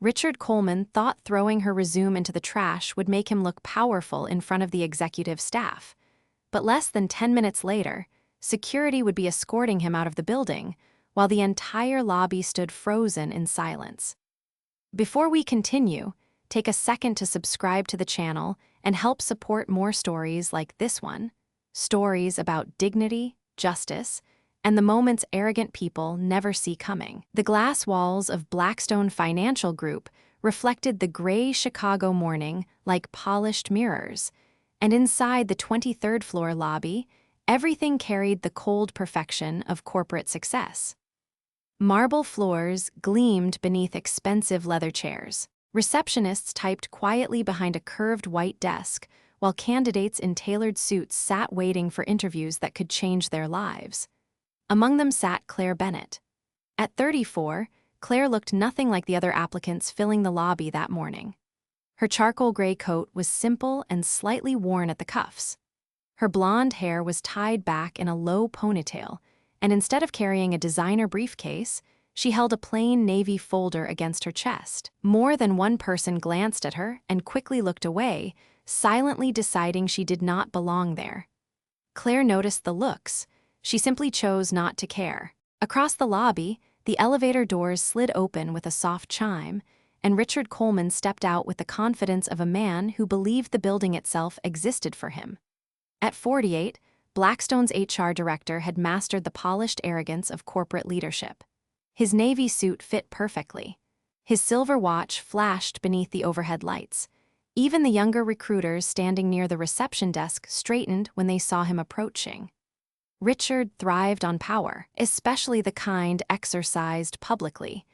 Richard Coleman thought throwing her resume into the trash would make him look powerful in front of the executive staff. But less than 10 minutes later, security would be escorting him out of the building, while the entire lobby stood frozen in silence. Before we continue, take a second to subscribe to the channel and help support more stories like this one. Stories about dignity, justice, and the moments arrogant people never see coming. The glass walls of Blackstone Financial Group reflected the gray Chicago morning like polished mirrors, and inside the 23rd floor lobby, everything carried the cold perfection of corporate success. Marble floors gleamed beneath expensive leather chairs. Receptionists typed quietly behind a curved white desk, while candidates in tailored suits sat waiting for interviews that could change their lives. Among them sat Claire Bennett. At 34, Claire looked nothing like the other applicants filling the lobby that morning. Her charcoal gray coat was simple and slightly worn at the cuffs. Her blonde hair was tied back in a low ponytail, and instead of carrying a designer briefcase, she held a plain navy folder against her chest. More than one person glanced at her and quickly looked away, silently deciding she did not belong there. Claire noticed the looks. She simply chose not to care. Across the lobby, the elevator doors slid open with a soft chime, and Richard Coleman stepped out with the confidence of a man who believed the building itself existed for him. At 48, Blackstone's HR director had mastered the polished arrogance of corporate leadership. His navy suit fit perfectly. His silver watch flashed beneath the overhead lights. Even the younger recruiters standing near the reception desk straightened when they saw him approaching. Richard thrived on power, especially the kind exercised publicly.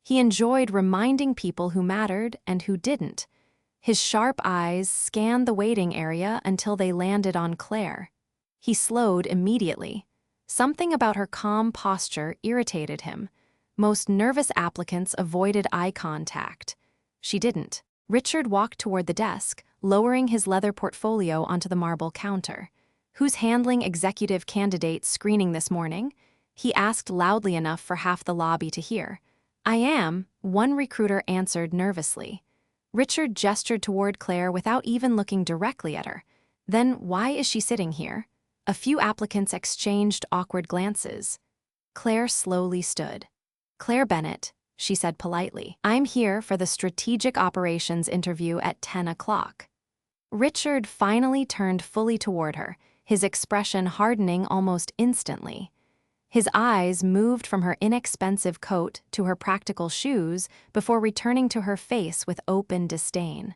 He enjoyed reminding people who mattered and who didn't. His sharp eyes scanned the waiting area until they landed on Claire. He slowed immediately. Something about her calm posture irritated him. Most nervous applicants avoided eye contact. She didn't. Richard walked toward the desk, lowering his leather portfolio onto the marble counter. "Who's handling executive candidate screening this morning?" he asked loudly enough for half the lobby to hear. "I am," one recruiter answered nervously. Richard gestured toward Claire without even looking directly at her. "Then why is she sitting here?" A few applicants exchanged awkward glances. Claire slowly stood. "Claire Bennett," she said politely. "I'm here for the strategic operations interview at 10 o'clock. Richard finally turned fully toward her, his expression hardening almost instantly. His eyes moved from her inexpensive coat to her practical shoes before returning to her face with open disdain.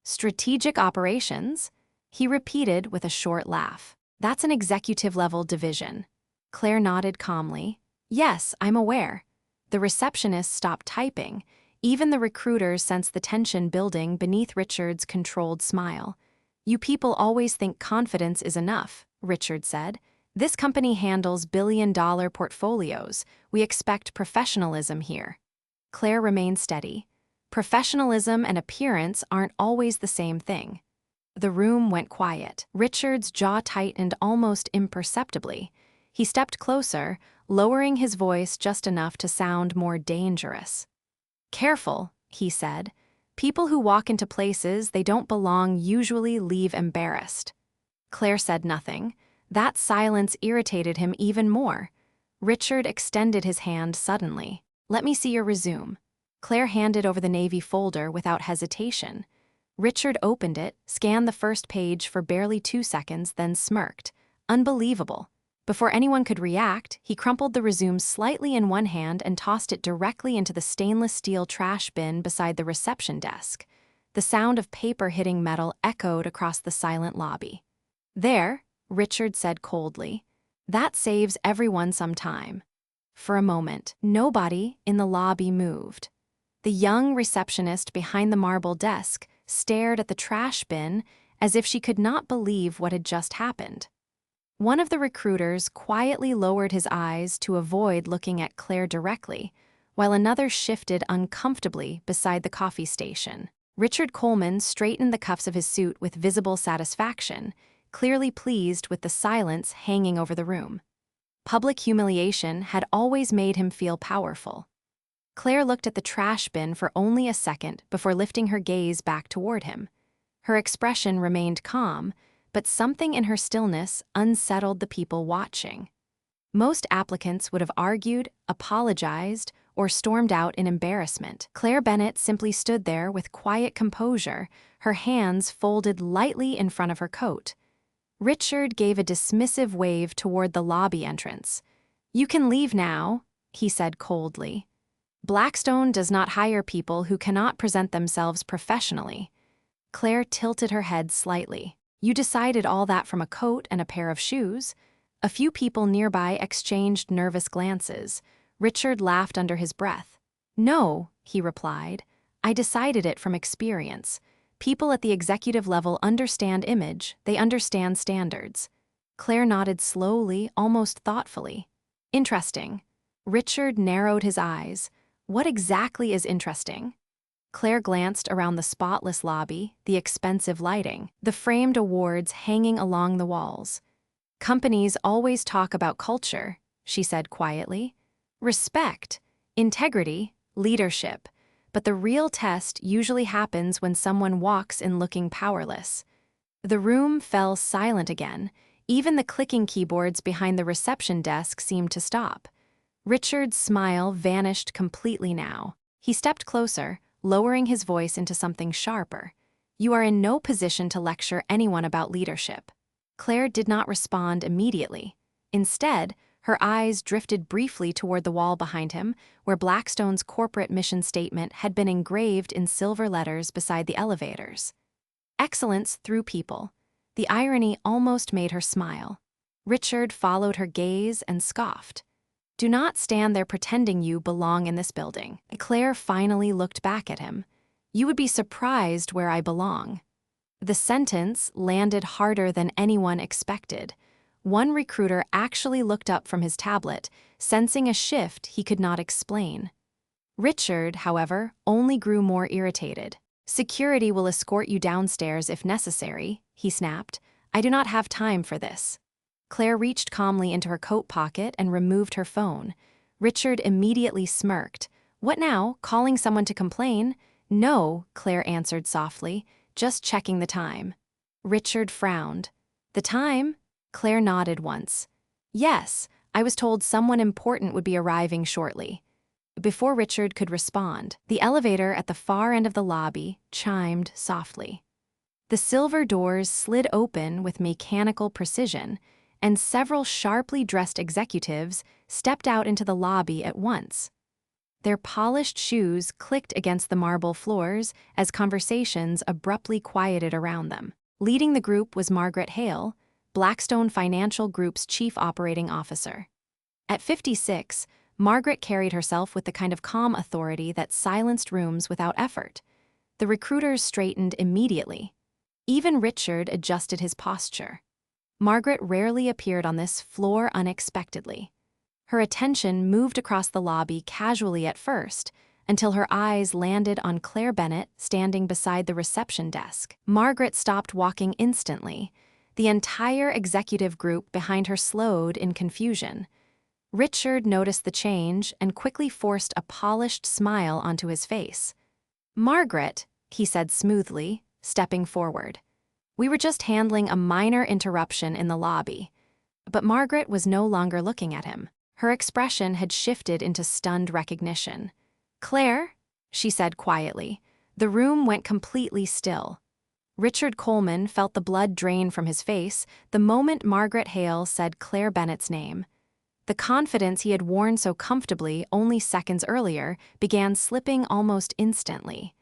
"Strategic operations?" he repeated with a short laugh. "That's an executive-level division." Claire nodded calmly. "Yes, I'm aware." The receptionist stopped typing. Even the recruiters sensed the tension building beneath Richard's controlled smile. "You people always think confidence is enough," Richard said. "This company handles billion-dollar portfolios. We expect professionalism here." Claire remained steady. Professionalism and appearance aren't always the same thing. The room went quiet. Richard's jaw tightened almost imperceptibly. He stepped closer, lowering his voice just enough to sound more dangerous. "Careful," he said. "People who walk into places they don't belong usually leave embarrassed." Claire said nothing. That silence irritated him even more. Richard extended his hand suddenly. "Let me see your resume." Claire handed over the navy folder without hesitation. Richard opened it, scanned the first page for barely 2 seconds, then smirked. Unbelievable. Before anyone could react, he crumpled the resume slightly in one hand and tossed it directly into the stainless steel trash bin beside the reception desk. The sound of paper hitting metal echoed across the silent lobby. "There," Richard said coldly. "That saves everyone some time." For a moment, nobody in the lobby moved. The young receptionist behind the marble desk stared at the trash bin as if she could not believe what had just happened. One of the recruiters quietly lowered his eyes to avoid looking at Claire directly, while another shifted uncomfortably beside the coffee station. Richard Coleman straightened the cuffs of his suit with visible satisfaction, clearly pleased with the silence hanging over the room. Public humiliation had always made him feel powerful. Claire looked at the trash bin for only a second before lifting her gaze back toward him. Her expression remained calm, but something in her stillness unsettled the people watching. Most applicants would have argued, apologized, or stormed out in embarrassment. Claire Bennett simply stood there with quiet composure, her hands folded lightly in front of her coat. Richard gave a dismissive wave toward the lobby entrance. "You can leave now," he said coldly. "Blackstone does not hire people who cannot present themselves professionally." Claire tilted her head slightly. "You decided all that from a coat and a pair of shoes?" A few people nearby exchanged nervous glances. Richard laughed under his breath. "No," he replied. "I decided it from experience. People at the executive level understand image, they understand standards." Claire nodded slowly, almost thoughtfully. "Interesting." Richard narrowed his eyes. "What exactly is interesting?" Claire glanced around the spotless lobby, the expensive lighting, the framed awards hanging along the walls. "Companies always talk about culture," she said quietly. "Respect, integrity, leadership. But the real test usually happens when someone walks in looking powerless." The room fell silent again. Even the clicking keyboards behind the reception desk seemed to stop. Richard's smile vanished completely now. He stepped closer, lowering his voice into something sharper. "You are in no position to lecture anyone about leadership." Claire did not respond immediately. Instead, her eyes drifted briefly toward the wall behind him, where Blackstone's corporate mission statement had been engraved in silver letters beside the elevators. "Excellence through people." The irony almost made her smile. Richard followed her gaze and scoffed. "Do not stand there pretending you belong in this building." Claire finally looked back at him. "You would be surprised where I belong." The sentence landed harder than anyone expected. One recruiter actually looked up from his tablet, sensing a shift he could not explain. Richard, however, only grew more irritated. "Security will escort you downstairs if necessary," he snapped. "I do not have time for this." Claire reached calmly into her coat pocket and removed her phone. Richard immediately smirked. "What now, calling someone to complain?" "No," Claire answered softly. "Just checking the time." Richard frowned. "The time?" Claire nodded once. "Yes, I was told someone important would be arriving shortly." Before Richard could respond, the elevator at the far end of the lobby chimed softly. The silver doors slid open with mechanical precision, and several sharply dressed executives stepped out into the lobby at once. Their polished shoes clicked against the marble floors as conversations abruptly quieted around them. Leading the group was Margaret Hale, Blackstone Financial Group's chief operating officer. At 56, Margaret carried herself with the kind of calm authority that silenced rooms without effort. The recruiters straightened immediately. Even Richard adjusted his posture. Margaret rarely appeared on this floor unexpectedly. Her attention moved across the lobby casually at first, until her eyes landed on Claire Bennett standing beside the reception desk. Margaret stopped walking instantly. The entire executive group behind her slowed in confusion. Richard noticed the change and quickly forced a polished smile onto his face. "Margaret," he said smoothly, stepping forward. "We were just handling a minor interruption in the lobby." But Margaret was no longer looking at him. Her expression had shifted into stunned recognition. "Claire," she said quietly. The room went completely still. Richard Coleman felt the blood drain from his face the moment Margaret Hale said Claire Bennett's name. The confidence he had worn so comfortably only seconds earlier began slipping almost instantly.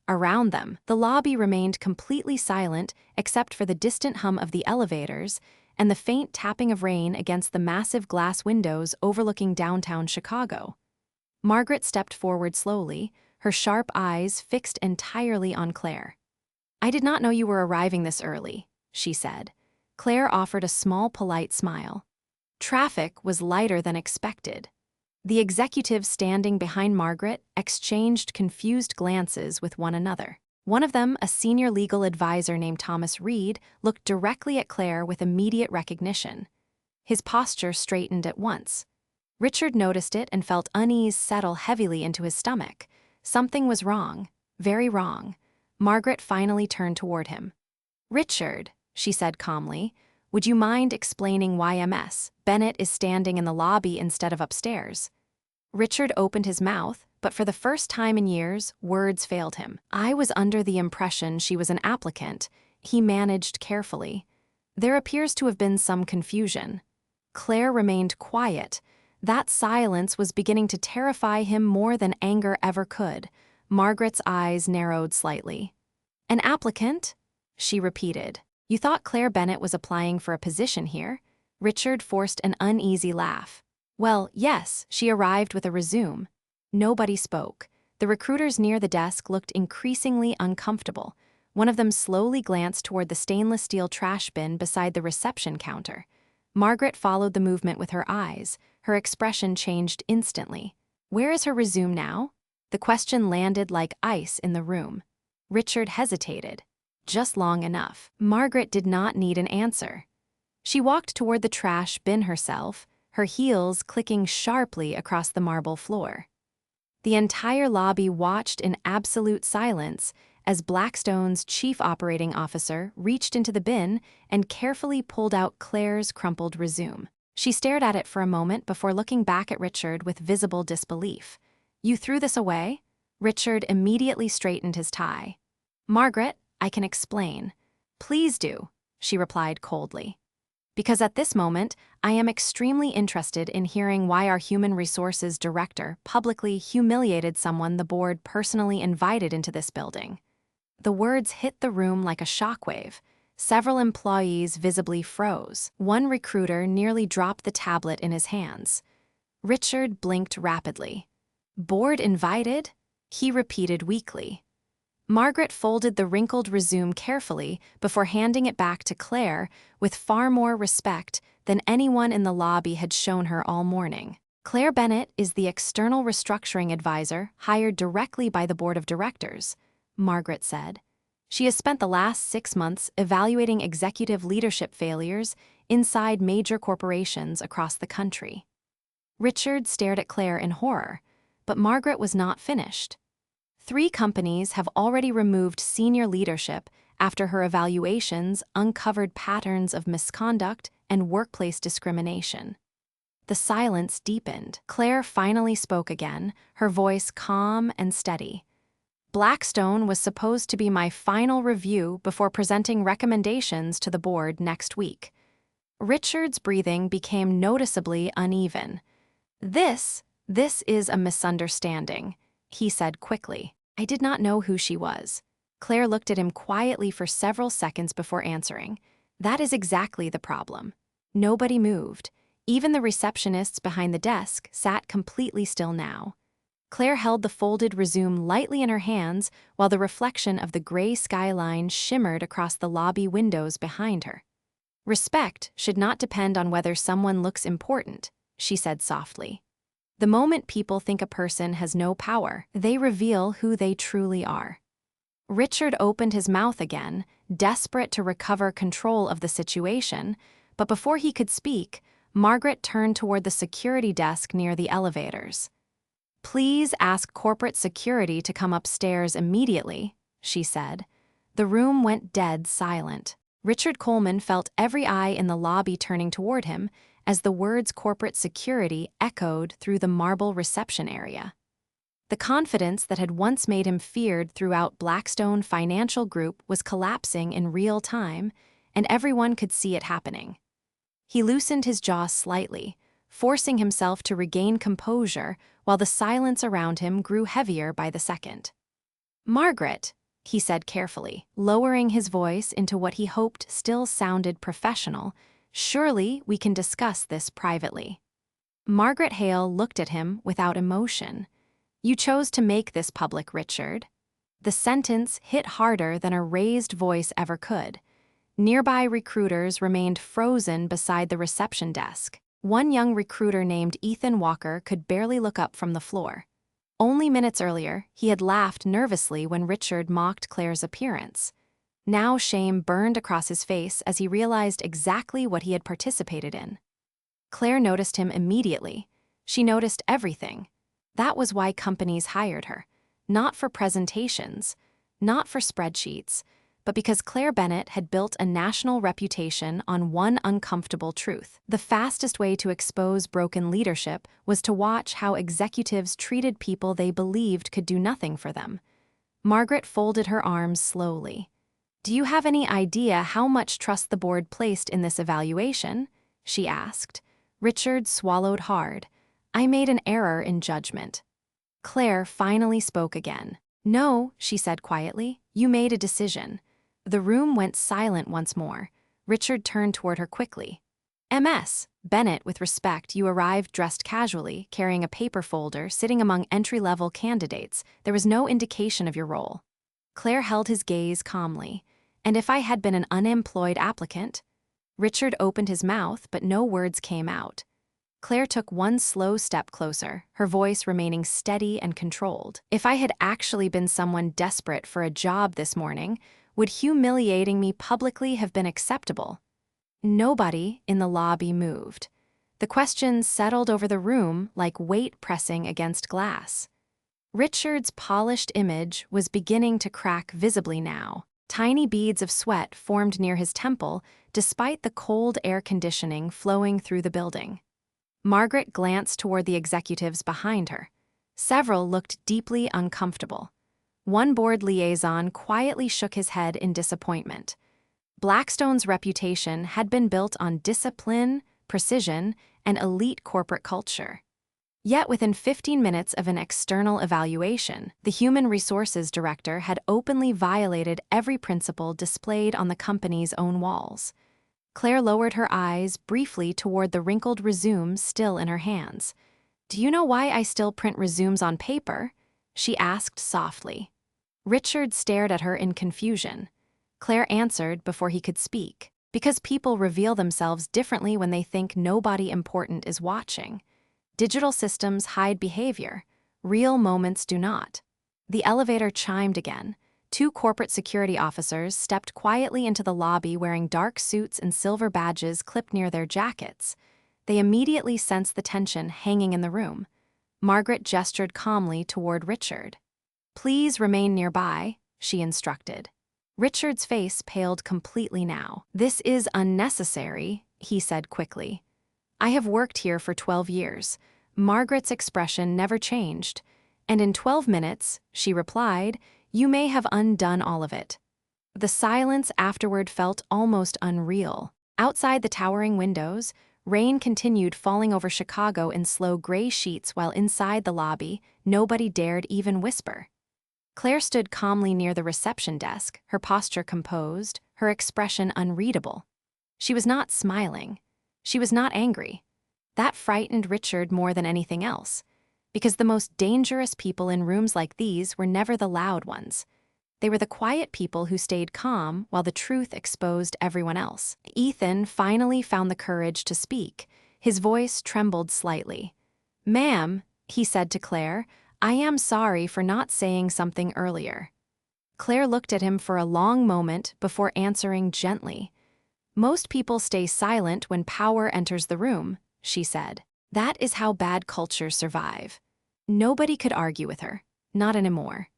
Around them, the lobby remained completely silent except for the distant hum of the elevators and the faint tapping of rain against the massive glass windows overlooking downtown Chicago. Margaret stepped forward slowly, her sharp eyes fixed entirely on Claire. "I did not know you were arriving this early," she said. Claire offered a small, polite smile. Traffic was lighter than expected. The executives standing behind Margaret exchanged confused glances with one another. One of them, a senior legal advisor named Thomas Reed, looked directly at Claire with immediate recognition. His posture straightened at once. Richard noticed it and felt unease settle heavily into his stomach. Something was wrong, very wrong. Margaret finally turned toward him. "Richard," she said calmly, "would you mind explaining why Ms. Bennett is standing in the lobby instead of upstairs?" Richard opened his mouth, but for the first time in years, words failed him. "I was under the impression she was an applicant," he managed carefully. "There appears to have been some confusion." Claire remained quiet. That silence was beginning to terrify him more than anger ever could. Margaret's eyes narrowed slightly. "An applicant?" she repeated. "You thought Claire Bennett was applying for a position here?" Richard forced an uneasy laugh. "Well, yes, she arrived with a resume." Nobody spoke. The recruiters near the desk looked increasingly uncomfortable. One of them slowly glanced toward the stainless steel trash bin beside the reception counter. Margaret followed the movement with her eyes. Her expression changed instantly. "Where is her resume now?" The question landed like ice in the room. Richard hesitated. Just long enough. Margaret did not need an answer. She walked toward the trash bin herself, her heels clicking sharply across the marble floor. The entire lobby watched in absolute silence as Blackstone's chief operating officer reached into the bin and carefully pulled out Claire's crumpled resume. She stared at it for a moment before looking back at Richard with visible disbelief. "You threw this away?" Richard immediately straightened his tie. "Margaret, I can explain." "Please do," she replied coldly. "Because at this moment, I am extremely interested in hearing why our human resources director publicly humiliated someone the board personally invited into this building." The words hit the room like a shockwave. Several employees visibly froze. One recruiter nearly dropped the tablet in his hands. Richard blinked rapidly. "Board invited?" he repeated weakly. Margaret folded the wrinkled resume carefully before handing it back to Claire with far more respect than anyone in the lobby had shown her all morning. "Claire Bennett is the external restructuring advisor hired directly by the board of directors," Margaret said. "She has spent the last 6 months evaluating executive leadership failures inside major corporations across the country." Richard stared at Claire in horror, but Margaret was not finished. "3 companies have already removed senior leadership after her evaluations uncovered patterns of misconduct and workplace discrimination." The silence deepened. Claire finally spoke again, her voice calm and steady. "Blackstone was supposed to be my final review before presenting recommendations to the board next week." Richard's breathing became noticeably uneven. This is a misunderstanding," he said quickly. "I did not know who she was." Claire looked at him quietly for several seconds before answering. "That is exactly the problem." Nobody moved. Even the receptionists behind the desk sat completely still now. Claire held the folded resume lightly in her hands while the reflection of the gray skyline shimmered across the lobby windows behind her. "Respect should not depend on whether someone looks important," she said softly. "The moment people think a person has no power, they reveal who they truly are." Richard opened his mouth again, desperate to recover control of the situation, but before he could speak, Margaret turned toward the security desk near the elevators. "Please ask corporate security to come upstairs immediately," she said. The room went dead silent. Richard Coleman felt every eye in the lobby turning toward him as the words corporate security echoed through the marble reception area. The confidence that had once made him feared throughout Blackstone Financial Group was collapsing in real time, and everyone could see it happening. He loosened his jaw slightly, forcing himself to regain composure while the silence around him grew heavier by the second. "Margaret," he said carefully, lowering his voice into what he hoped still sounded professional, "surely we can discuss this privately." Margaret Hale looked at him without emotion. "You chose to make this public, Richard." The sentence hit harder than a raised voice ever could. Nearby recruiters remained frozen beside the reception desk. One young recruiter named Ethan Walker could barely look up from the floor. Only minutes earlier, he had laughed nervously when Richard mocked Claire's appearance. Now shame burned across his face as he realized exactly what he had participated in. Claire noticed him immediately. She noticed everything. That was why companies hired her. Not for presentations, not for spreadsheets, but because Claire Bennett had built a national reputation on one uncomfortable truth. The fastest way to expose broken leadership was to watch how executives treated people they believed could do nothing for them. Margaret folded her arms slowly. "Do you have any idea how much trust the board placed in this evaluation?" she asked. Richard swallowed hard. "I made an error in judgment." Claire finally spoke again. "No," she said quietly, "you made a decision." The room went silent once more. Richard turned toward her quickly. "Ms. Bennett, with respect, you arrived dressed casually, carrying a paper folder, sitting among entry-level candidates. There was no indication of your role." Claire held his gaze calmly. "And if I had been an unemployed applicant?" Richard opened his mouth, but no words came out. Claire took one slow step closer, her voice remaining steady and controlled. "If I had actually been someone desperate for a job this morning, would humiliating me publicly have been acceptable?" Nobody in the lobby moved. The questions settled over the room like weight pressing against glass. Richard's polished image was beginning to crack visibly now. Tiny beads of sweat formed near his temple, despite the cold air conditioning flowing through the building. Margaret glanced toward the executives behind her. Several looked deeply uncomfortable. One board liaison quietly shook his head in disappointment. Blackstone's reputation had been built on discipline, precision, and elite corporate culture. Yet within 15 minutes of an external evaluation, the human resources director had openly violated every principle displayed on the company's own walls. Claire lowered her eyes briefly toward the wrinkled resume still in her hands. "Do you know why I still print resumes on paper?" she asked softly. Richard stared at her in confusion. Claire answered before he could speak. "Because people reveal themselves differently when they think nobody important is watching. Digital systems hide behavior. Real moments do not." The elevator chimed again. Two corporate security officers stepped quietly into the lobby wearing dark suits and silver badges clipped near their jackets. They immediately sensed the tension hanging in the room. Margaret gestured calmly toward Richard. "Please remain nearby," she instructed. Richard's face paled completely now. "This is unnecessary," he said quickly. "I have worked here for 12 years. Margaret's expression never changed. "And in 12 minutes," she replied, "you may have undone all of it." The silence afterward felt almost unreal. Outside the towering windows, rain continued falling over Chicago in slow gray sheets while inside the lobby, nobody dared even whisper. Claire stood calmly near the reception desk, her posture composed, her expression unreadable. She was not smiling. She was not angry. That frightened Richard more than anything else, because the most dangerous people in rooms like these were never the loud ones. They were the quiet people who stayed calm while the truth exposed everyone else. Ethan finally found the courage to speak. His voice trembled slightly. "Ma'am," he said to Claire, "I am sorry for not saying something earlier." Claire looked at him for a long moment before answering gently. "Most people stay silent when power enters the room," she said. "That is how bad cultures survive." Nobody could argue with her, not anymore.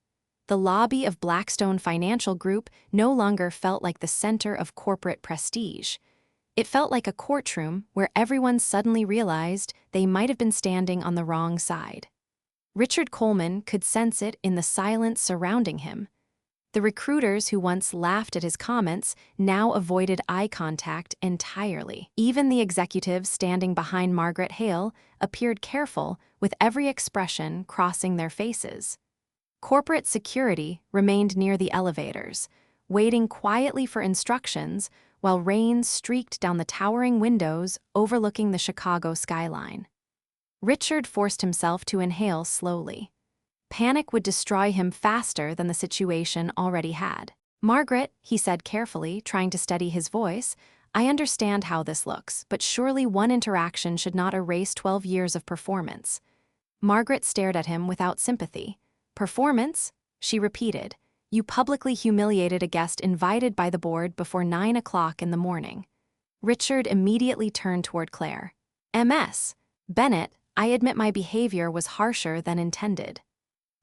The lobby of Blackstone Financial Group no longer felt like the center of corporate prestige. It felt like a courtroom where everyone suddenly realized they might have been standing on the wrong side. Richard Coleman could sense it in the silence surrounding him. The recruiters who once laughed at his comments now avoided eye contact entirely. Even the executives standing behind Margaret Hale appeared careful, with every expression crossing their faces. Corporate security remained near the elevators, waiting quietly for instructions while rain streaked down the towering windows overlooking the Chicago skyline. Richard forced himself to inhale slowly. Panic would destroy him faster than the situation already had. "Margaret," he said carefully, trying to steady his voice, "I understand how this looks, but surely one interaction should not erase 12 years of performance." Margaret stared at him without sympathy. "Performance?" she repeated. "You publicly humiliated a guest invited by the board before 9 o'clock in the morning." Richard immediately turned toward Claire. "Ms. Bennett, I admit my behavior was harsher than intended.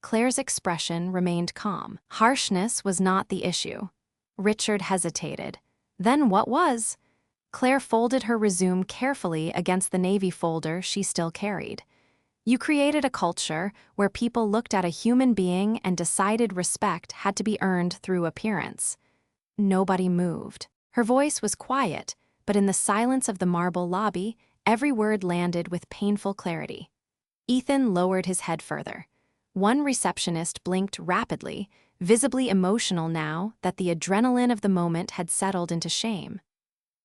Claire's expression remained calm. Harshness was not the issue. Richard hesitated. Then what was? Claire folded her resume carefully against the navy folder she still carried. You created a culture where people looked at a human being and decided respect had to be earned through appearance. Nobody moved. Her voice was quiet, but in the silence of the marble lobby, every word landed with painful clarity. Ethan lowered his head further. One receptionist blinked rapidly, visibly emotional now that the adrenaline of the moment had settled into shame.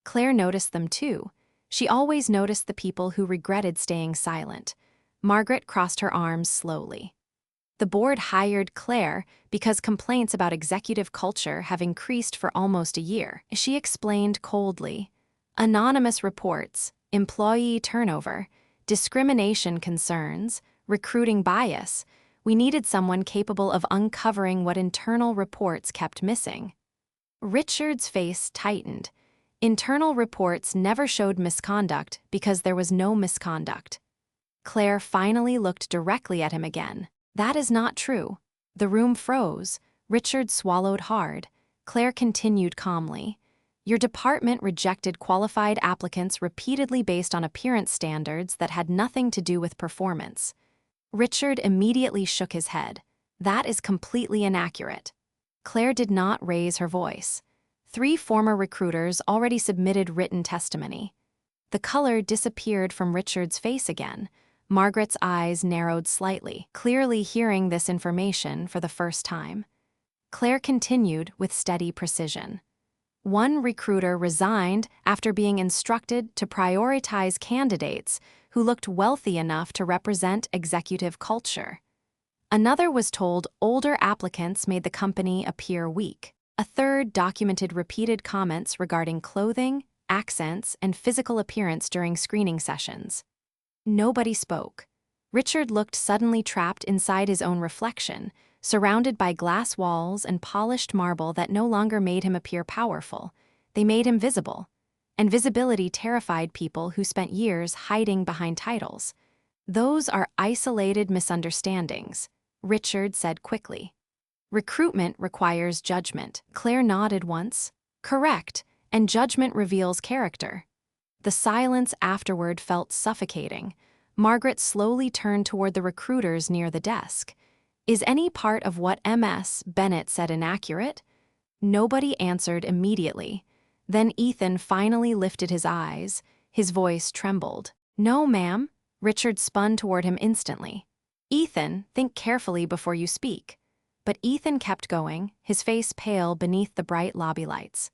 Claire noticed them too. She always noticed the people who regretted staying silent. Margaret crossed her arms slowly. The board hired Claire because complaints about executive culture have increased for almost a year. She explained coldly. Anonymous reports, employee turnover, discrimination concerns, recruiting bias. We needed someone capable of uncovering what internal reports kept missing. Richard's face tightened. Internal reports never showed misconduct because there was no misconduct. Claire finally looked directly at him again. That is not true. The room froze. Richard swallowed hard. Claire continued calmly. Your department rejected qualified applicants repeatedly based on appearance standards that had nothing to do with performance. Richard immediately shook his head. That is completely inaccurate. Claire did not raise her voice. 3 former recruiters already submitted written testimony. The color disappeared from Richard's face again. Margaret's eyes narrowed slightly, clearly hearing this information for the first time. Claire continued with steady precision. 1 recruiter resigned after being instructed to prioritize candidates who looked wealthy enough to represent executive culture. Another was told older applicants made the company appear weak. A third documented repeated comments regarding clothing, accents, and physical appearance during screening sessions. Nobody spoke. Richard looked suddenly trapped inside his own reflection, surrounded by glass walls and polished marble that no longer made him appear powerful. They made him visible. And visibility terrified people who spent years hiding behind titles. Those are isolated misunderstandings, Richard said quickly. Recruitment requires judgment. Claire nodded once. Correct, and judgment reveals character. The silence afterward felt suffocating. Margaret slowly turned toward the recruiters near the desk. Is any part of what Ms. Bennett said inaccurate? Nobody answered immediately. Then Ethan finally lifted his eyes. His voice trembled. No, ma'am. Richard spun toward him instantly. Ethan, think carefully before you speak. But Ethan kept going, his face pale beneath the bright lobby lights.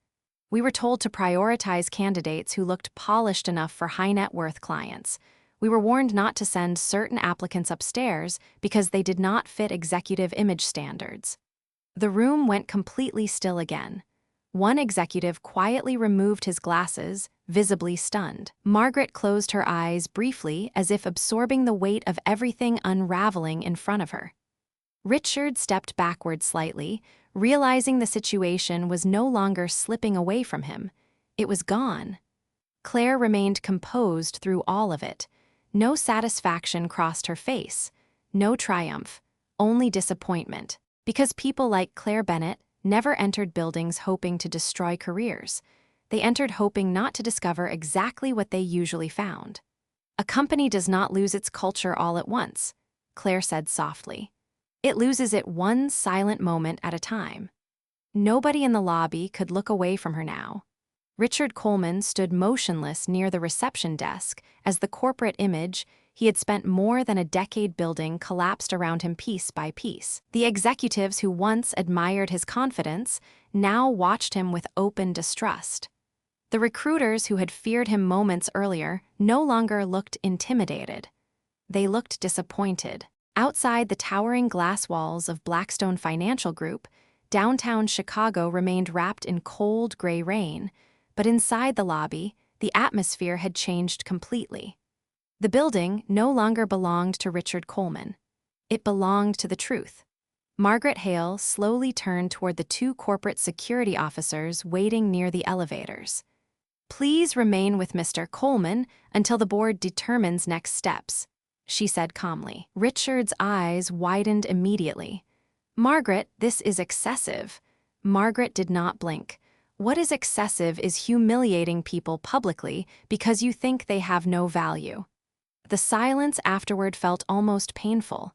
We were told to prioritize candidates who looked polished enough for high-net-worth clients. We were warned not to send certain applicants upstairs because they did not fit executive image standards. The room went completely still again. One executive quietly removed his glasses, visibly stunned. Margaret closed her eyes briefly as if absorbing the weight of everything unraveling in front of her. Richard stepped backward slightly, realizing the situation was no longer slipping away from him. It was gone. Claire remained composed through all of it. No satisfaction crossed her face. No triumph. Only disappointment. Because people like Claire Bennett never entered buildings hoping to destroy careers. They entered hoping not to discover exactly what they usually found. A company does not lose its culture all at once, Claire said softly. It loses it one silent moment at a time. Nobody in the lobby could look away from her now. Richard Coleman stood motionless near the reception desk as the corporate image he had spent more than a decade building collapsed around him piece by piece. The executives who once admired his confidence now watched him with open distrust. The recruiters who had feared him moments earlier no longer looked intimidated. They looked disappointed. Outside the towering glass walls of Blackstone Financial Group, downtown Chicago remained wrapped in cold gray rain, but inside the lobby, the atmosphere had changed completely. The building no longer belonged to Richard Coleman. It belonged to the truth. Margaret Hale slowly turned toward the 2 corporate security officers waiting near the elevators. Please remain with Mr. Coleman until the board determines next steps, she said calmly. Richard's eyes widened immediately. Margaret, this is excessive. Margaret did not blink. What is excessive is humiliating people publicly because you think they have no value. The silence afterward felt almost painful.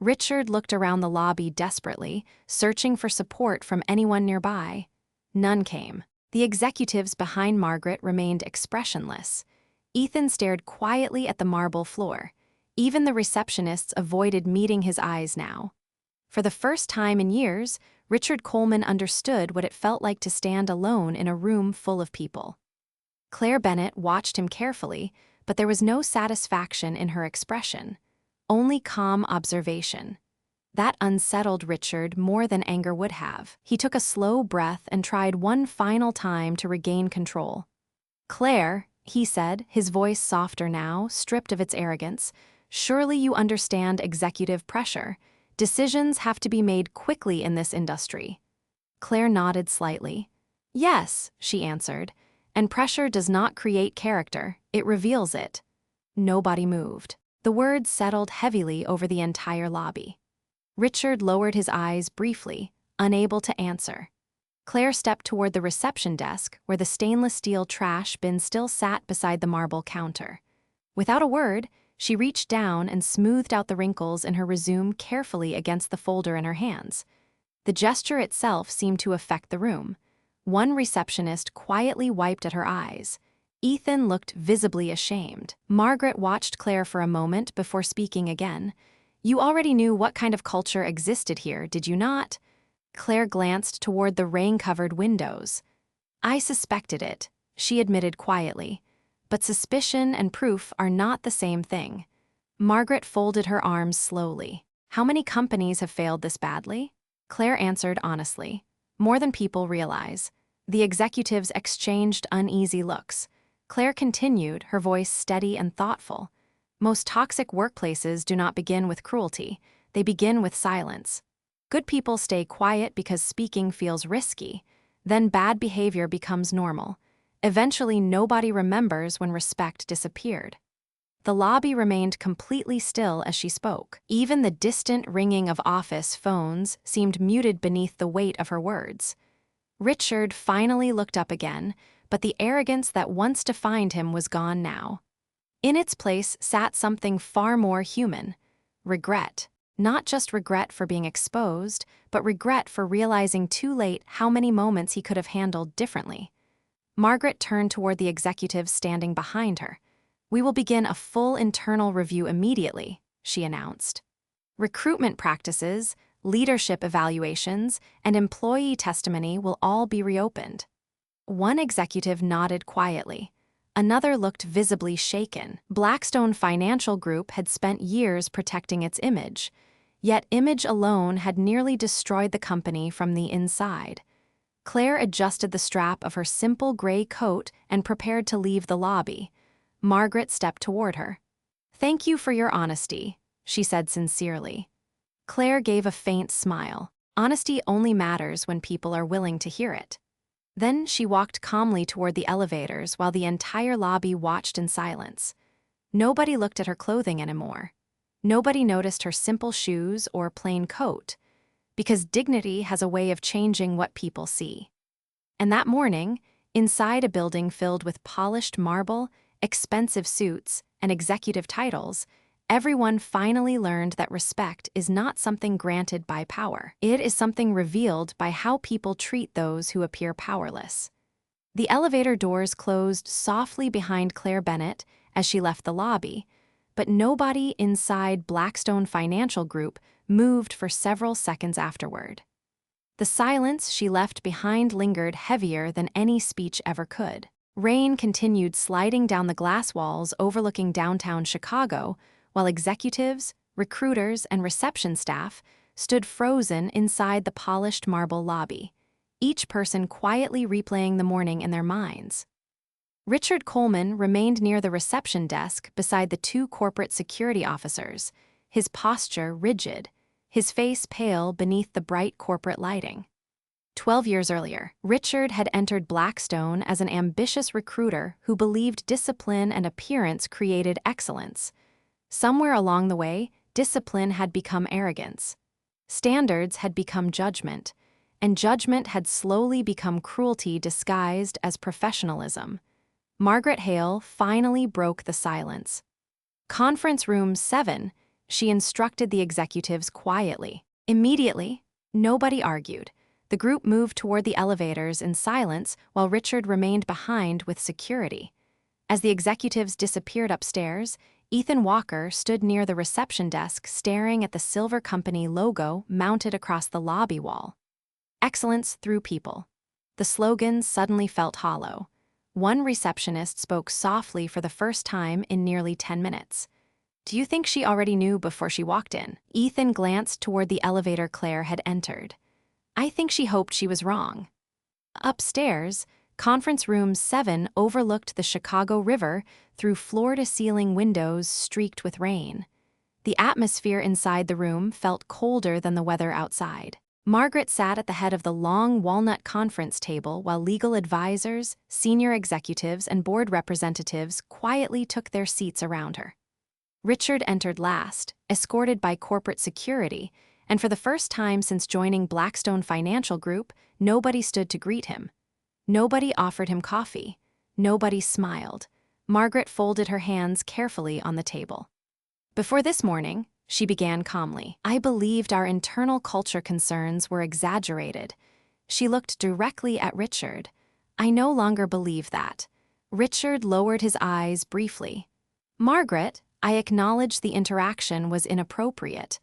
Richard looked around the lobby desperately, searching for support from anyone nearby. None came. The executives behind Margaret remained expressionless. Ethan stared quietly at the marble floor. Even the receptionists avoided meeting his eyes now. For the first time in years, Richard Coleman understood what it felt like to stand alone in a room full of people. Claire Bennett watched him carefully, but there was no satisfaction in her expression, only calm observation. That unsettled Richard more than anger would have. He took a slow breath and tried one final time to regain control. "Claire," he said, his voice softer now, stripped of its arrogance, "surely you understand executive pressure. Decisions have to be made quickly in this industry." Claire nodded slightly. "Yes," she answered, "and pressure does not create character, it reveals it." Nobody moved. The words settled heavily over the entire lobby. Richard lowered his eyes briefly, unable to answer. Claire stepped toward the reception desk, where the stainless steel trash bin still sat beside the marble counter. Without a word, she reached down and smoothed out the wrinkles in her resume carefully against the folder in her hands. The gesture itself seemed to affect the room. One receptionist quietly wiped at her eyes. Ethan looked visibly ashamed. Margaret watched Claire for a moment before speaking again. "You already knew what kind of culture existed here, did you not?" Claire glanced toward the rain-covered windows. "I suspected it," she admitted quietly. "But suspicion and proof are not the same thing." Margaret folded her arms slowly. "How many companies have failed this badly?" Claire answered honestly. "More than people realize." The executives exchanged uneasy looks. Claire continued, her voice steady and thoughtful. "Most toxic workplaces do not begin with cruelty. They begin with silence. Good people stay quiet because speaking feels risky. Then bad behavior becomes normal. Eventually, nobody remembers when respect disappeared." The lobby remained completely still as she spoke. Even the distant ringing of office phones seemed muted beneath the weight of her words. Richard finally looked up again, but the arrogance that once defined him was gone now. In its place sat something far more human: regret. Not just regret for being exposed, but regret for realizing too late how many moments he could have handled differently. Margaret turned toward the executives standing behind her. "We will begin a full internal review immediately," she announced. "Recruitment practices, leadership evaluations, and employee testimony will all be reopened." One executive nodded quietly. Another looked visibly shaken. Blackstone Financial Group had spent years protecting its image, yet image alone had nearly destroyed the company from the inside. Claire adjusted the strap of her simple gray coat and prepared to leave the lobby. Margaret stepped toward her. "Thank you for your honesty," she said sincerely. Claire gave a faint smile. Honesty only matters when people are willing to hear it. Then she walked calmly toward the elevators while the entire lobby watched in silence. Nobody looked at her clothing anymore. Nobody noticed her simple shoes or plain coat, because dignity has a way of changing what people see. And that morning, inside a building filled with polished marble, expensive suits, and executive titles, everyone finally learned that respect is not something granted by power. It is something revealed by how people treat those who appear powerless. The elevator doors closed softly behind Claire Bennett as she left the lobby, but nobody inside Blackstone Financial Group moved for several seconds afterward. The silence she left behind lingered heavier than any speech ever could. Rain continued sliding down the glass walls overlooking downtown Chicago, while executives, recruiters, and reception staff stood frozen inside the polished marble lobby, each person quietly replaying the morning in their minds. Richard Coleman remained near the reception desk beside the two corporate security officers, his posture rigid, his face pale beneath the bright corporate lighting. 12 years earlier, Richard had entered Blackstone as an ambitious recruiter who believed discipline and appearance created excellence. Somewhere along the way, discipline had become arrogance. Standards had become judgment, and judgment had slowly become cruelty disguised as professionalism. Margaret Hale finally broke the silence. Conference Room 7, she instructed the executives quietly. Immediately, nobody argued. The group moved toward the elevators in silence while Richard remained behind with security. As the executives disappeared upstairs, Ethan Walker stood near the reception desk staring at the Silver Company logo mounted across the lobby wall. Excellence through people. The slogan suddenly felt hollow. One receptionist spoke softly for the first time in nearly 10 minutes. "Do you think she already knew before she walked in?" Ethan glanced toward the elevator Claire had entered. "I think she hoped she was wrong." Upstairs, Conference Room 7 overlooked the Chicago River through floor-to-ceiling windows streaked with rain. The atmosphere inside the room felt colder than the weather outside. Margaret sat at the head of the long walnut conference table while legal advisors, senior executives, and board representatives quietly took their seats around her. Richard entered last, escorted by corporate security, and for the first time since joining Blackstone Financial Group, nobody stood to greet him. Nobody offered him coffee. Nobody smiled. Margaret folded her hands carefully on the table. "Before this morning," she began calmly, "I believed our internal culture concerns were exaggerated." She looked directly at Richard. "I no longer believe that." Richard lowered his eyes briefly. "Margaret, I acknowledge the interaction was inappropriate."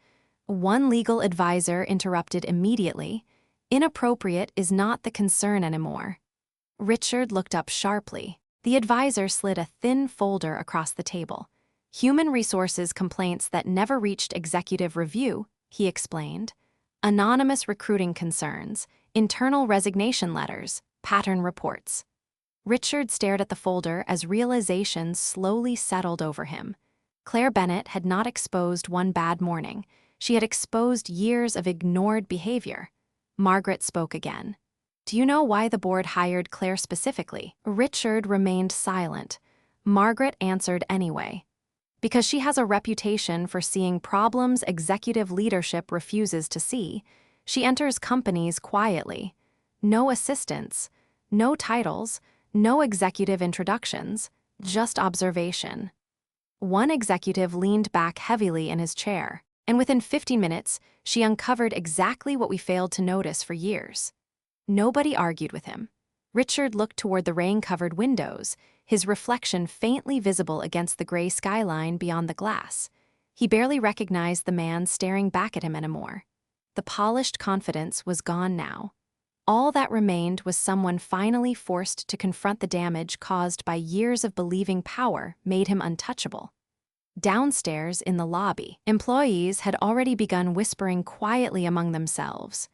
One legal advisor interrupted immediately. "Inappropriate is not the concern anymore." Richard looked up sharply. The advisor slid a thin folder across the table. "Human resources complaints that never reached executive review," he explained. "Anonymous recruiting concerns, internal resignation letters, pattern reports." Richard stared at the folder as realization slowly settled over him. Claire Bennett had not exposed one bad morning. She had exposed years of ignored behavior. Margaret spoke again. "Do you know why the board hired Claire specifically?" Richard remained silent. Margaret answered anyway. "Because she has a reputation for seeing problems executive leadership refuses to see. She enters companies quietly. No assistants, no titles, no executive introductions, just observation." One executive leaned back heavily in his chair, and within 15 minutes, she uncovered exactly what we failed to notice for years. Nobody argued with him. Richard looked toward the rain-covered windows, his reflection faintly visible against the gray skyline beyond the glass. He barely recognized the man staring back at him anymore. The polished confidence was gone now. All that remained was someone finally forced to confront the damage caused by years of believing power made him untouchable. Downstairs in the lobby, employees had already begun whispering quietly among themselves.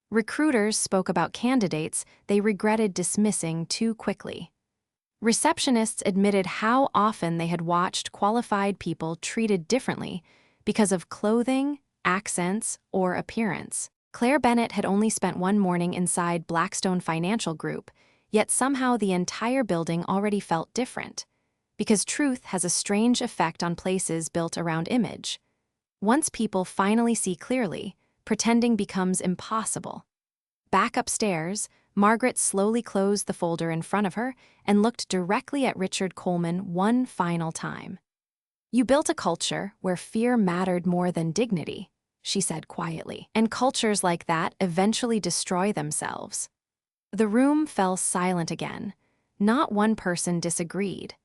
Recruiters spoke about candidates they regretted dismissing too quickly. Receptionists admitted how often they had watched qualified people treated differently because of clothing, accents, or appearance. Claire Bennett had only spent one morning inside Blackstone Financial Group, yet somehow the entire building already felt different. Because truth has a strange effect on places built around image. Once people finally see clearly, pretending becomes impossible. Back upstairs, Margaret slowly closed the folder in front of her and looked directly at Richard Coleman one final time. "You built a culture where fear mattered more than dignity," she said quietly, "and cultures like that eventually destroy themselves." The room fell silent again. Not one person disagreed.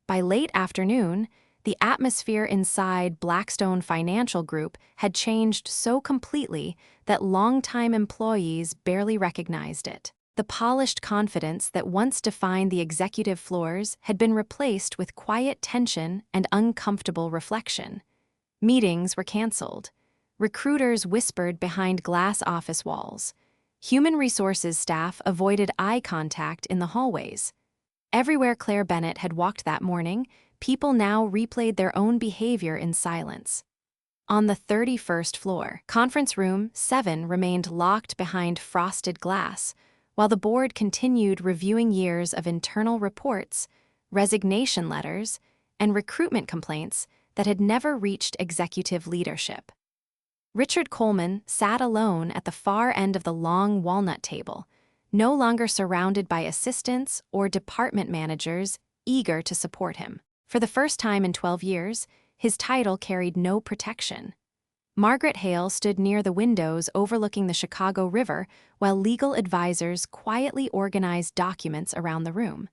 By late afternoon, the atmosphere inside Blackstone Financial Group had changed so completely that longtime employees barely recognized it. The polished confidence that once defined the executive floors had been replaced with quiet tension and uncomfortable reflection. Meetings were canceled. Recruiters whispered behind glass office walls. Human resources staff avoided eye contact in the hallways. Everywhere Claire Bennett had walked that morning, people now replayed their own behavior in silence. On the 31st floor, Conference Room 7 remained locked behind frosted glass, while the board continued reviewing years of internal reports, resignation letters, and recruitment complaints that had never reached executive leadership. Richard Coleman sat alone at the far end of the long walnut table, no longer surrounded by assistants or department managers eager to support him. For the first time in 12 years, his title carried no protection. Margaret Hale stood near the windows overlooking the Chicago River while legal advisors quietly organized documents around the room.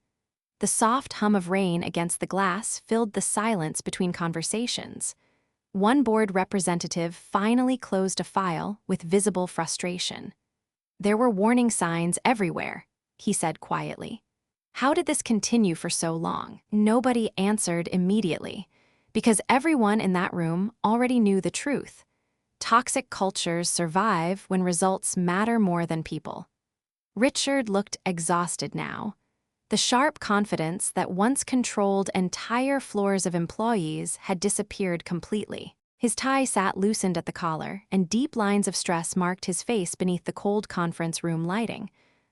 The soft hum of rain against the glass filled the silence between conversations. One board representative finally closed a file with visible frustration. "There were warning signs everywhere," he said quietly. "How did this continue for so long?" Nobody answered immediately, because everyone in that room already knew the truth. Toxic cultures survive when results matter more than people. Richard looked exhausted now. The sharp confidence that once controlled entire floors of employees had disappeared completely. His tie sat loosened at the collar, and deep lines of stress marked his face beneath the cold conference room lighting.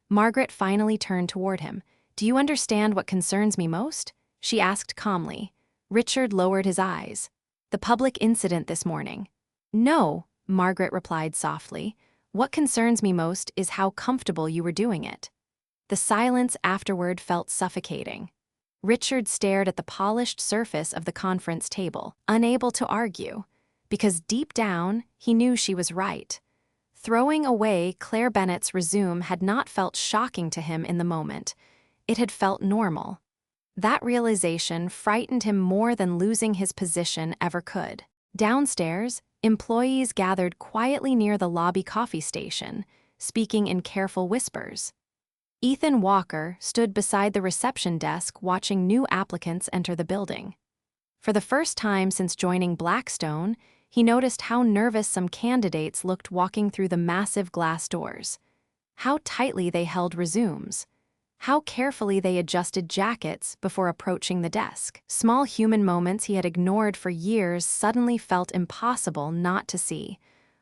Margaret finally turned toward him. "Do you understand what concerns me most?" she asked calmly. Richard lowered his eyes. "The public incident this morning." "No," Margaret replied softly. "What concerns me most is how comfortable you were doing it." The silence afterward felt suffocating. Richard stared at the polished surface of the conference table, unable to argue, because deep down, he knew she was right. Throwing away Claire Bennett's resume had not felt shocking to him in the moment. It had felt normal. That realization frightened him more than losing his position ever could. Downstairs, employees gathered quietly near the lobby coffee station, speaking in careful whispers. Ethan Walker stood beside the reception desk watching new applicants enter the building. For the first time since joining Blackstone, he noticed how nervous some candidates looked walking through the massive glass doors. How tightly they held resumes. How carefully they adjusted jackets before approaching the desk. Small human moments he had ignored for years suddenly felt impossible not to see.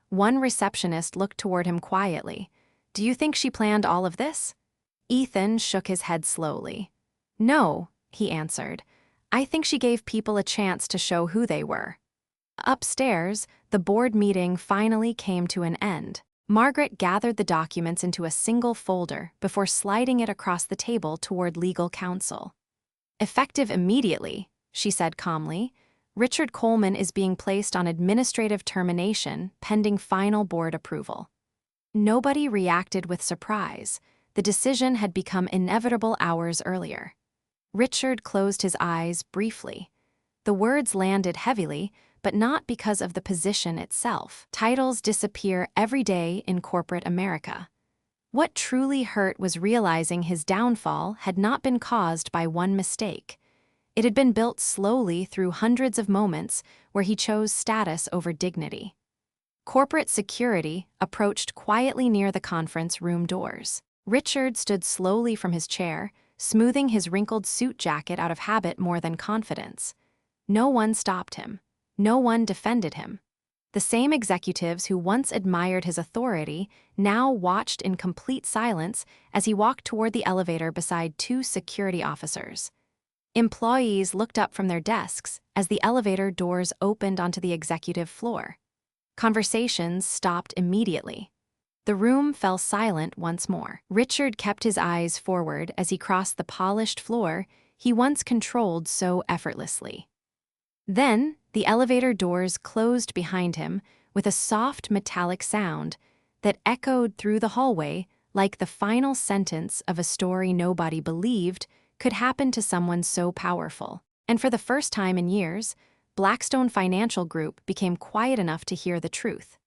One receptionist looked toward him quietly. "Do you think she planned all of this?" Ethan shook his head slowly. "No," he answered. "I think she gave people a chance to show who they were." Upstairs, the board meeting finally came to an end. Margaret gathered the documents into a single folder before sliding it across the table toward legal counsel. "Effective immediately," she said calmly, "Richard Coleman is being placed on administrative termination pending final board approval." Nobody reacted with surprise. The decision had become inevitable hours earlier. Richard closed his eyes briefly. The words landed heavily, but not because of the position itself. Titles disappear every day in corporate America. What truly hurt was realizing his downfall had not been caused by one mistake. It had been built slowly through hundreds of moments where he chose status over dignity. Corporate security approached quietly near the conference room doors. Richard stood slowly from his chair, smoothing his wrinkled suit jacket out of habit more than confidence. No one stopped him. No one defended him. The same executives who once admired his authority now watched in complete silence as he walked toward the elevator beside two security officers. Employees looked up from their desks as the elevator doors opened onto the executive floor. Conversations stopped immediately. The room fell silent once more. Richard kept his eyes forward as he crossed the polished floor he once controlled so effortlessly. Then, the elevator doors closed behind him with a soft metallic sound that echoed through the hallway like the final sentence of a story nobody believed could happen to someone so powerful. And for the first time in years, Blackstone Financial Group became quiet enough to hear the truth.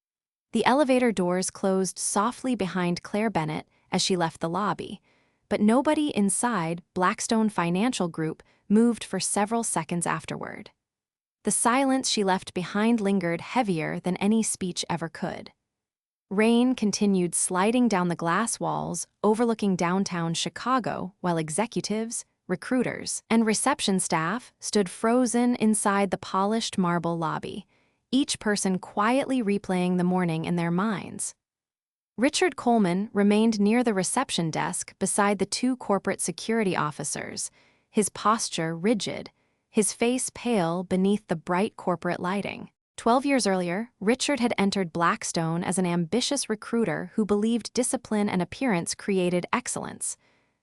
The elevator doors closed softly behind Claire Bennett as she left the lobby, but nobody inside Blackstone Financial Group moved for several seconds afterward. The silence she left behind lingered heavier than any speech ever could. Rain continued sliding down the glass walls overlooking downtown Chicago while executives, recruiters, and reception staff stood frozen inside the polished marble lobby, each person quietly replaying the morning in their minds. Richard Coleman remained near the reception desk beside the two corporate security officers, his posture rigid, his face pale beneath the bright corporate lighting. 12 years earlier, Richard had entered Blackstone as an ambitious recruiter who believed discipline and appearance created excellence.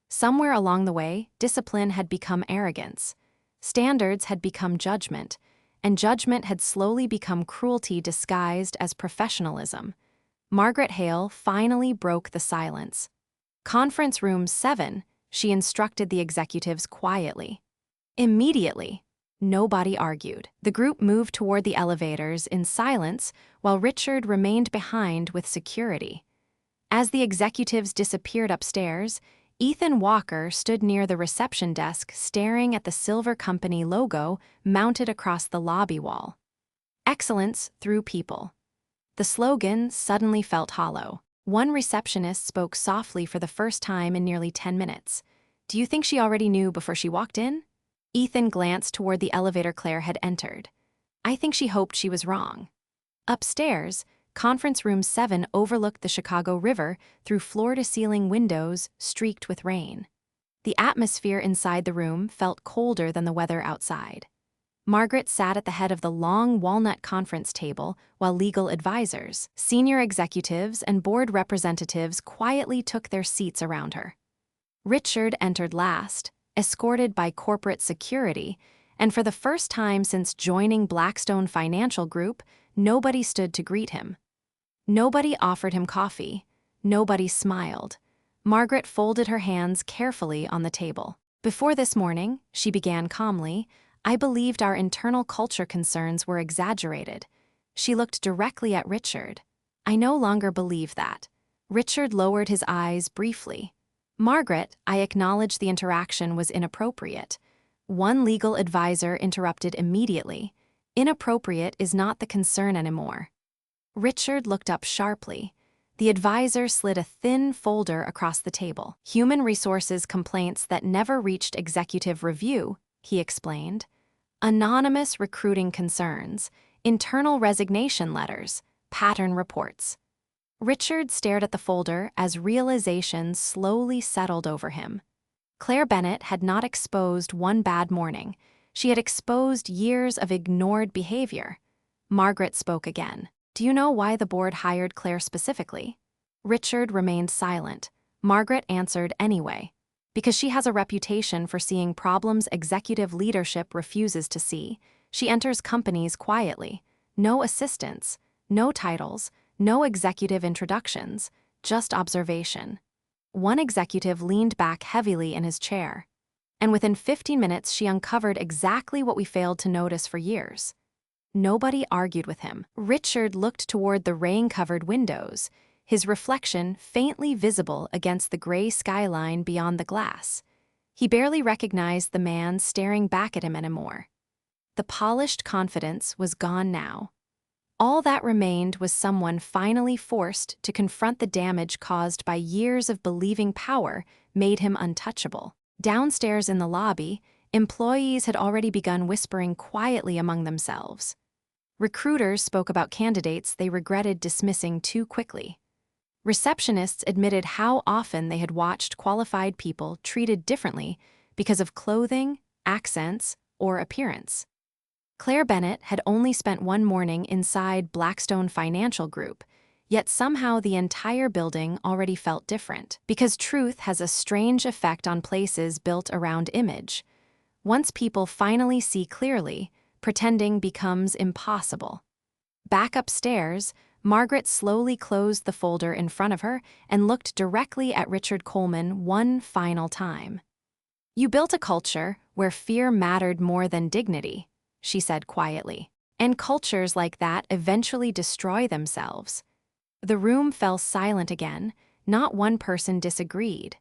Somewhere along the way, discipline had become arrogance. Standards had become judgment, and judgment had slowly become cruelty disguised as professionalism. Margaret Hale finally broke the silence. "Conference room 7, she instructed the executives quietly. Immediately, nobody argued. The group moved toward the elevators in silence while Richard remained behind with security. As the executives disappeared upstairs, Ethan Walker stood near the reception desk staring at the Silver Company logo mounted across the lobby wall. Excellence through people. The slogan suddenly felt hollow. One receptionist spoke softly for the first time in nearly 10 minutes. "Do you think she already knew before she walked in?" Ethan glanced toward the elevator Claire had entered. "I think she hoped she was wrong." Upstairs, Conference Room 7 overlooked the Chicago River through floor-to-ceiling windows streaked with rain. The atmosphere inside the room felt colder than the weather outside. Margaret sat at the head of the long walnut conference table while legal advisors, senior executives, and board representatives quietly took their seats around her. Richard entered last, escorted by corporate security, and for the first time since joining Blackstone Financial Group, nobody stood to greet him. Nobody offered him coffee. Nobody smiled. Margaret folded her hands carefully on the table. "Before this morning," she began calmly, "I believed our internal culture concerns were exaggerated." She looked directly at Richard. "I no longer believe that." Richard lowered his eyes briefly. "Margaret, I acknowledge the interaction was inappropriate." One legal advisor interrupted immediately. "Inappropriate is not the concern anymore." Richard looked up sharply. The advisor slid a thin folder across the table. "Human resources complaints that never reached executive review," he explained. "Anonymous recruiting concerns, internal resignation letters, pattern reports." Richard stared at the folder as realization slowly settled over him. Claire Bennett had not exposed one bad morning. She had exposed years of ignored behavior. Margaret spoke again. "Do you know why the board hired Claire specifically?" Richard remained silent. Margaret answered anyway. "Because she has a reputation for seeing problems executive leadership refuses to see. She enters companies quietly. No assistants, no titles, no executive introductions, just observation." One executive leaned back heavily in his chair. "And within 15 minutes she uncovered exactly what we failed to notice for years." Nobody argued with him. Richard looked toward the rain-covered windows, his reflection faintly visible against the gray skyline beyond the glass. He barely recognized the man staring back at him anymore. The polished confidence was gone now. All that remained was someone finally forced to confront the damage caused by years of believing power made him untouchable. Downstairs in the lobby, employees had already begun whispering quietly among themselves. Recruiters spoke about candidates they regretted dismissing too quickly. Receptionists admitted how often they had watched qualified people treated differently because of clothing, accents, or appearance. Claire Bennett had only spent one morning inside Blackstone Financial Group, yet somehow the entire building already felt different. Because truth has a strange effect on places built around image. Once people finally see clearly, pretending becomes impossible. Back upstairs, Margaret slowly closed the folder in front of her and looked directly at Richard Coleman one final time. "You built a culture where fear mattered more than dignity," she said quietly. "And cultures like that eventually destroy themselves." The room fell silent again. Not one person disagreed.